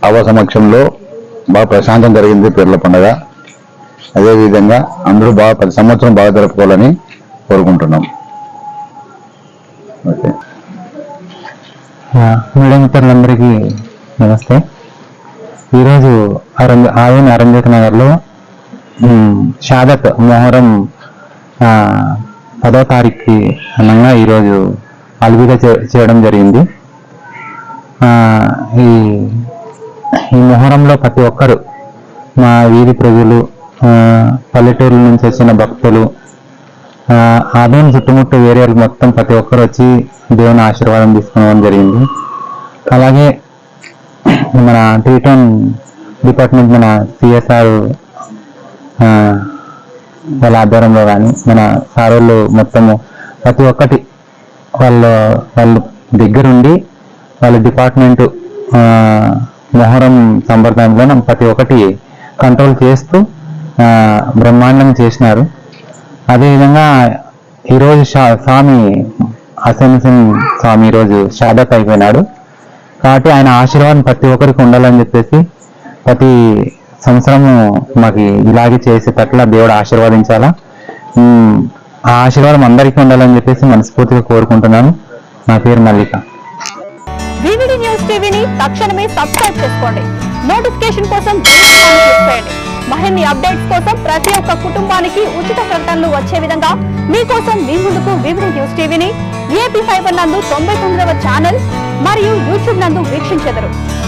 అవ సమక్షంలో బాగా ప్రశాంతం జరిగింది పీర్ల పండుగ. అదేవిధంగా అందరూ బాగా ప్రతి సంవత్సరం బాగా జరుపుకోవాలని కోరుకుంటున్నాం. మీడియా మిత్రులందరికీ నమస్తే. ఈరోజు ఆయన అరంజేత నగర్లో షాదత్ మొహరం 10వ తారీఖుకి అనంగా ఈరోజు అల్విదా చేయడం జరిగింది. ఈ మొహరంలో ప్రతి ఒక్కరు మా వీధి ప్రజలు, పల్లెటూరుల నుంచి వచ్చిన భక్తులు, ఆదోని చుట్టుముట్టు ఏరియాలు మొత్తం ప్రతి ఒక్కరు వచ్చి దేవుని ఆశీర్వాదం తీసుకోవడం జరిగింది. అలాగే మన టీటౌన్ డిపార్ట్మెంట్ మన సిఎస్ఆర్ వాళ్ళ ఆధ్వర్యంలో కానీ మన సారోళ్ళు మొత్తము ప్రతి ఒక్కటి వాళ్ళ దగ్గరుండి వాళ్ళ డిపార్ట్మెంటు మొహరం సంప్రదాయంలో ప్రతి ఒక్కటి కంట్రోల్ చేస్తూ బ్రహ్మాండం చేసినారు. అదేవిధంగా ఈరోజు స్వామి హసన్ స్వామి ఈరోజు షాదత్ అయిపోయినాడు కాబట్టి ఆయన ఆశీర్వాదం ప్రతి ఒక్కరికి ఉండాలని చెప్పేసి ప్రతి సంవత్సరము మాకు ఇలాగే చేసేటట్లా దేవుడు ఆశీర్వదించాలా, ఆ ఆశీర్వాదం అందరికీ ఉండాలని చెప్పేసి మనస్ఫూర్తిగా కోరుకుంటున్నాను. నా పేరు మల్లిక. వివిడి న్యూస్ టీవీని తక్షణమే సబ్స్క్రైబ్ చేసుకోండి. నోటిఫికేషన్ కోసం క్లిక్ చేయండి. మరిన్ని అప్డేట్స్ కోసం ప్రతి ఒక్క కుటుంబానికి ఉచిత ప్రకటనలు వచ్చే విధంగా మీకోసం మీ ముందుకు వివిడి న్యూస్ టీవీని AP ఫైబర్ నందు 99వ ఛానల్ మరియు యూట్యూబ్ నందు వీక్షించెదరు.